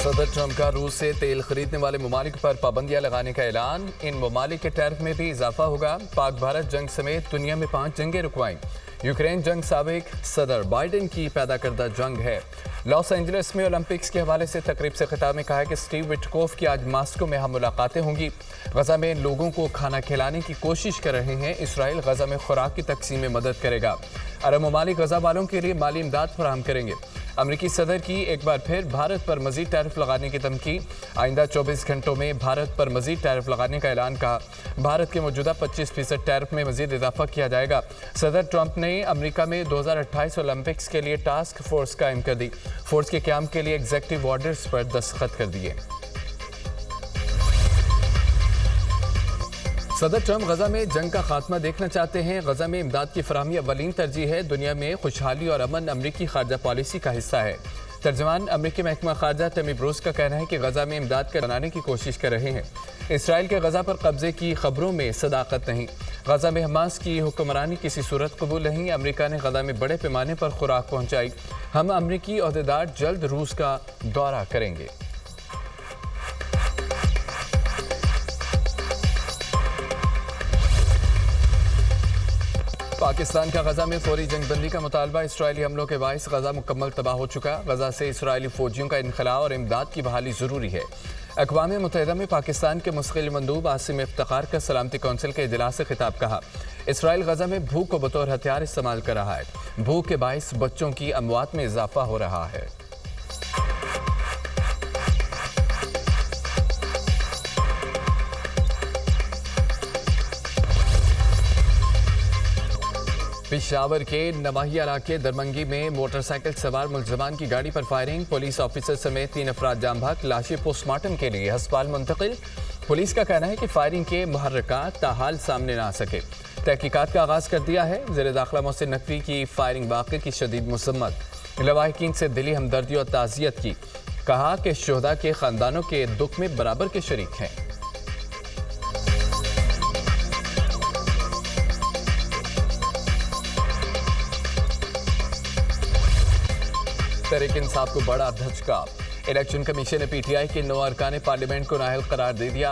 सदर ट्रंप का रूस से तेल खरीदने वाले ममालिक पर पाबंदियां लगाने का ऐलान। इन ममालिक के टैरिफ में भी इजाफा होगा। पाक भारत जंग समेत दुनिया में 5 जंगें रुकवाईं। यूक्रेन जंग साबिक सदर बाइडेन की पैदा करदा जंग है। लॉस एंजलिस में ओलंपिक्स के हवाले से तकरीब से खिताब में कहा है कि स्टीव विटकोफ की आज मास्को में हम मुलाकातें होंगी। गजा में लोगों को खाना खिलाने की कोशिश कर रहे हैं। इसराइल गजा में खुराक की तकसीम में मदद करेगा। अरब ममालिक गजा वालों के लिए माली इमदाद फराहम करेंगे। अमरीकी सदर की एक बार फिर भारत पर मजीद टैरिफ लगाने की धमकी। आइंदा 24 घंटों में भारत पर मजीद टैरिफ लगाने का ऐलान। कहा भारत के मौजूदा 25% टैरिफ में मजीद इजाफा किया जाएगा। सदर ट्रंप ने अमेरिका में 2028 ओलंपिक्स के लिए टास्क फोर्स कायम कर दी। फोर्स के क्याम के लिए एग्जीक्यूटिव ऑर्डर्स पर दस्तखत कर दिए। सदर ट्रंप गजा में जंग का खात्मा देखना चाहते हैं। गजा में इमदाद की फराहमी अवलीन तरजीह है। दुनिया में खुशहाली और अमन अमरीकी खारजा पॉलिसी का हिस्सा है। तर्जमान अमरीकी महकमा खारजा टमी ब्रूस का कहना है कि गजा में इमदाद का बनाने की कोशिश कर रहे हैं। इसराइल के गजा पर कब्जे की खबरों में सदाकत नहीं। गजा में हमास की हुक्मरानी किसी सूरत कबूल नहीं। अमरीका ने गजा में बड़े पैमाने पर खुराक पहुंचाई। हम अमरीकी अहदेदार जल्द रूस का दौरा करेंगे। पाकिस्तान का गजा में फौरी जंगबंदी का मुतालबा। इसराइली हमलों के बाइस गजा मुकम्मल तबाह हो चुका। गजा से इसराइली फौजियों का इनखला और इमदाद की बहाली जरूरी है। अक़वाम मुत्तहिदा में पाकिस्तान के मुस्तकिल मंदूब आसिम इफ्तिखार का सलामती कौंसिल के इजलास से खिताब। कहा इसराइल गजा में भूख को बतौर हथियार इस्तेमाल कर रहा है। भूख के बाइस बच्चों की अमवात में इजाफा हो रहा है। पेशावर के नवाहिया इलाके दरमंगी में मोटरसाइकिल सवार मुलजमान की गाड़ी पर फायरिंग। पुलिस ऑफिसर समेत 3 अफराद जाम भाग। लाशें पोस्टमार्टम के लिए अस्पताल मुंतकिल। पुलिस का कहना है कि फायरिंग के मुहर्रिकात ताहाल सामने ना आ सके। तहकीकात का आगाज कर दिया है। ज़ेरे दाखिला मोहसिन नकवी की फायरिंग वाक़े की शदीद मुसम्मत। लवाहिकीन से दिली हमदर्दी और ताज़ियत की। कहा कि शुहदा के खानदानों के दुख में बराबर के शरीक हैं। तहरीक इंसाफ को बड़ा धचका। इलेक्शन कमीशन ने पीटीआई के 9 अरकान पार्लियामेंट को नाअहल करार दे दिया।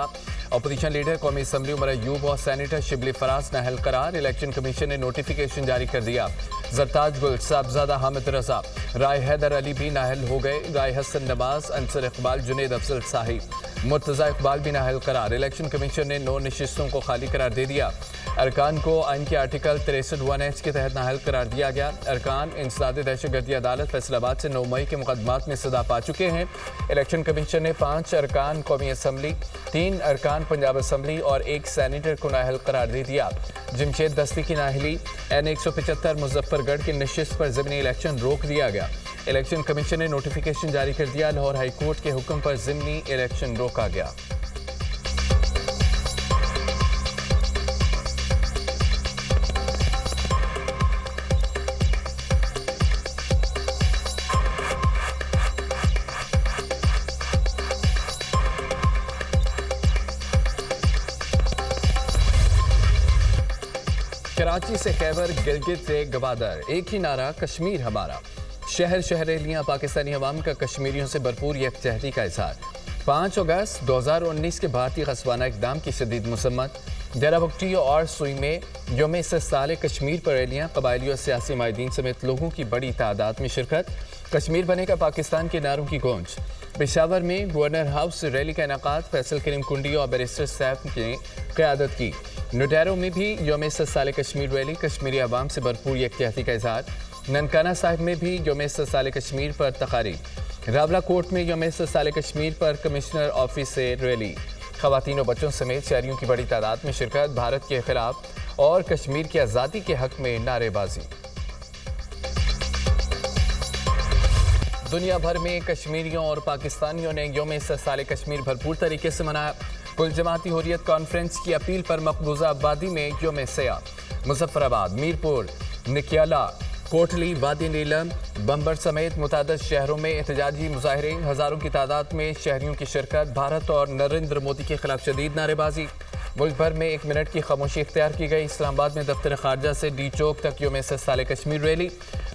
अपोजिशन लीडर कौमी असम्बली उमर अयूब और सैनेटर शिबली फराज नाअहल करार। इलेक्शन कमीशन ने नोटिफिकेशन जारी कर दिया। जरताज गुल, साहबजादा हामिद रजा, राय हैदर अली भी नाअहल हो गए। राय हसन नवाज, अंसर इकबाल, जुनेद अफजल साहिब, मुर्तज़ा इकबाल भी नाअहल करार। इलेक्शन कमीशन ने 9 नशिस्तों को खाली करार दे दिया। अरकान को आइन के आर्टिकल 63(1)H के तहत नाअहल करार दिया गया। अरकान इंसदाद दहशतगर्दी अदालत फैसलाबाद से 9 मई के मुकदमात में सजा पा चुके हैं। इलेक्शन कमीशन ने 5 अरकान कौमी असम्बली, 3 अरकान पंजाब असम्बली और 1 सैनेटर को नाअहल करार दे दिया। जमशेद दस्ती की नाअहली। N175 मुजफ्फरगढ़ की नशिस्त पर ज़िमनी इलेक्शन रोक दिया गया। इलेक्शन कमीशन ने नोटिफिकेशन जारी कर दिया। लाहौर हाई कोर्ट के हुक्म पर ज़िमनी इलेक्शन रोका गया। कराची से खैबर, गिलगित से गवादर, एक ही नारा कश्मीर हमारा। शहर शहरेलियां पाकिस्तानी अवाम का कश्मीरियों से भरपूर यकजहती का इजहार। 5 अगस्त 2019 के भारतीय ग़ज़बाना इक़दाम की शदीद मुसम्मत। डेराबुगटी और सुई में यौम साल कश्मीर पर रैलियाँ। कबायली और सियासी माहिदीन समेत लोगों की बड़ी तादाद में शिरकत। कश्मीर बनेगा पाकिस्तान के नारों की गूंज। पेशावर में गवर्नर हाउस रैली का इनेकाद। फैसल करीम कुंडी और बैरिस्टर सैफ ने क़यादत की। नोटेरो में भी यौम साल कश्मीर रैली। कश्मीरी अवाम से भरपूर यकजहती का इजहार। ननकाना साहिब में भी यौम साल कश्मीर पर तकारीब। रावला कोर्ट में यौम साल कश्मीर पर कमिश्नर ऑफिस से रैली। ख़वातीन और बच्चों समेत शहरियों की बड़ी तादाद में शिरकत। भारत के खिलाफ और कश्मीर की आज़ादी के हक में नारेबाजी। दुनिया भर में कश्मीरियों और पाकिस्तानियों ने यौम साल कश्मीर भरपूर तरीके से मनाया। कुल जमाती हुर्रियत कॉन्फ्रेंस की अपील पर मकबूजा आबादी में यौम सया। मुजफ्फराबाद, मीरपुर, निकियाला, कोटली, वादी नीलम, बम्बर समेत मुतादिद शहरों में एहतजाजी मुजाहरे। हज़ारों की तादाद में शहरियों की शिरकत। भारत और नरेंद्र मोदी के खिलाफ शदीद नारेबाजी। मुल्क भर में 1 मिनट की खामोशी इख्तियार की गई। इस्लामाबाद में दफ्तर खारजा से डी चौक तक यौम साल कश्मीर रैली।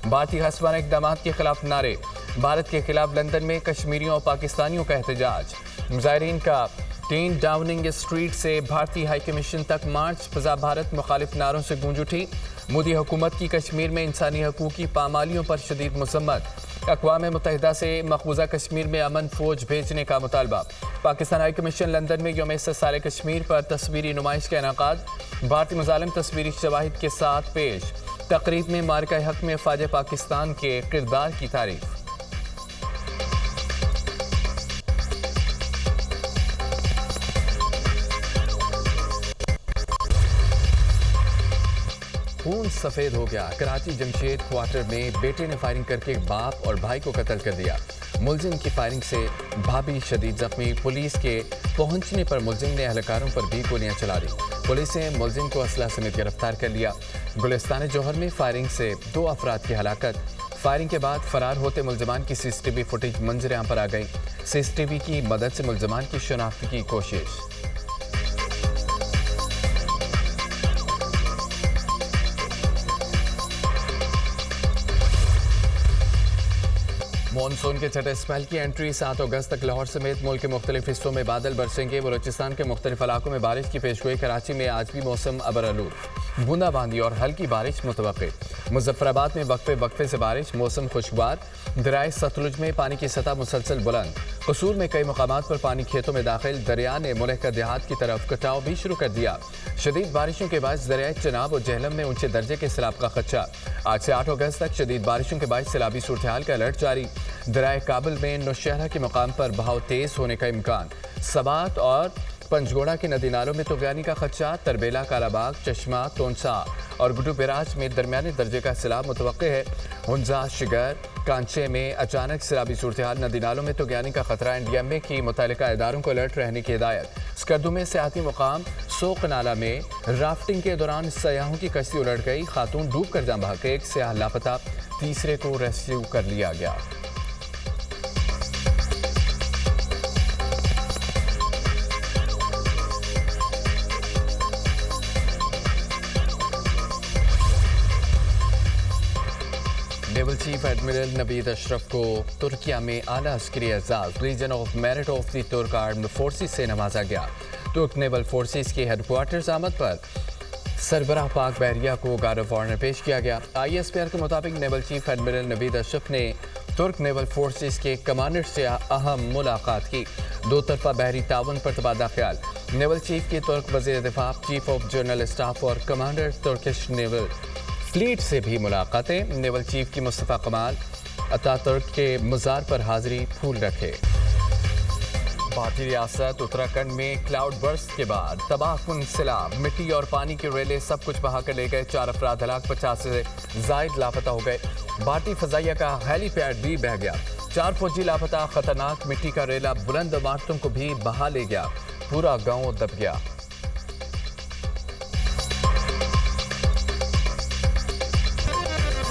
भारतीय ग़ज़बाना इक़दामात के खिलाफ नारे। भारत के खिलाफ लंदन में कश्मीरियों और पाकिस्तानियों का एहतजाज। मुजाहिरीन का 10 डाउनिंग स्ट्रीट से भारतीय हाई कमीशन तक मार्च। फजा भारत मुखालिफ नारों से गूंज उठी। मोदी हुकूमत की कश्मीर में इंसानी हकूक़ की पामालियों पर शदीद मसम्मत। अक़वाम मुत्तहिदा से मकबूजा कश्मीर में अमन फौज भेजने का मुतालबा। पाकिस्तान हाई कमीशन लंदन में यौम इस्तिक़लाल कश्मीर पर तस्वीरी नुमाइश का इनेकाद। भारतीय मुज़ालिम तस्वीरी शवाहिद के साथ पेश। तकरीब में मार्का हक में फ़ौज पाकिस्तान के किरदार की तारीफ। खून सफेद हो गया। कराची जमशेद क्वार्टर में बेटे ने फायरिंग करके बाप और भाई को कत्ल कर दिया। मुलजिम की फायरिंग से भाभी शदीद जख्मी। पुलिस के पहुंचने पर मुलजिम ने अहलकारों पर भी गोलियां चला दी। पुलिस ने मुलजिम को असला समेत गिरफ्तार कर लिया। गुलिस्तान जौहर में फायरिंग से 2 अफराद की हलाकत। फायरिंग के बाद फरार होते मुलजमान की CCTV फुटेज मंजर आम पर आ गई। CCTV की मदद से मुलजमान की शनाख्त की कोशिश। मॉनसून के छठे स्पेल की एंट्री 7 अगस्त तक लाहौर समेत मुल्क के मुख्तलिफ हिस्सों में बादल बरसेंगे। बलोचिस्तान के मुख्तलिफ इलाकों में बारिश की पेशगोई। कराची में आज भी मौसम अबरआलूद, बूंदाबांदी और हल्की बारिश मुतवक्के। मुजफ्फराबाद में वक्फे वक्फे से बारिश, मौसम खुशगवार। दरियाए सतलुज में पानी की सतह मुसलसल बुलंद। कसूर में कई मकामात पर पानी खेतों में दाखिल। दरिया ने मुल्क का देहात की तरफ कटाव भी शुरू कर दिया। शदीद बारिशों के बाद दरियाए चनाब और जहलम में ऊंचे दर्जे के सैलाब का खदशा। आज से 8 अगस्त तक शदीद बारिशों के बाद सैलाबी सूरत हाल का अलर्ट जारी। दरियाए काबुल में नौशहरा के मकाम पर बहाव तेज होने का इम्कान। सबात और पंजगोड़ा के नदी नालों में तुगयानी का खदशा। तरबेला, कालाबाग, चश्मा, तोनसा और गुड्डू बिराज में दरमियाने दर्जे का सैलाब मुतवक्के है। हुंजा, शिगर, कांचे में अचानक सैलाबी सूरत हाल। नदी नालों में तुगयानी का खतरा। NDMA की मुतल्लिका इदारों को अलर्ट रहने की हिदायत। स्कर्दू में सियाती मुकाम सोक नाला में राफ्टिंग के दौरान सयाहों की कश्ती उलट गई। खातून डूब कर जाम बहा। एक सयाह लापता, तीसरे को रेस्क्यू कर लिया गया। Naval chief admiral Naveed Ashraf को तुर्किया में आला अस्करी एजाज legion of merit of the Turk armed forces से नवाजा गया। तुर्क नेवल फोर्सेस के हेडक्वार्टर्स आमद पर सरबराह पाक बहरिया को गार्ड ऑफ ऑनर पेश किया गया। ISPR के मुताबिक naval chief admiral Naveed Ashraf ने तुर्क नेवल फोर्सेस के कमांडर से अहम मुलाकात की। 2 तरफा बहरी ताउन पर तबादला ख्याल। नेवल चीफ के तुर्क वज़ीर दिफा, चीफ ऑफ जनरल स्टाफ और कमांडर तुर्किश नेवल फ्लीट से भी मुलाकातें। नेवल चीफ की मुस्तफ़ा कमाल अतातुर्क के मज़ार पर हाजिरी, फूल रखे। भारतीय रियासत उत्तराखंड में क्लाउड बर्स्ट के बाद तबाहकुन सैलाब, मिट्टी और पानी की रेले सब कुछ बहा कर ले गए। 4 अफराद हलाक, 50 से जायद लापता हो गए। भारतीय फजाइया का हेलीपैड भी बह गया। 4 फौजी लापता। खतरनाक मिट्टी का रेला बुलंद इमारतों को भी बहा ले गया। पूरा गांव दब गया।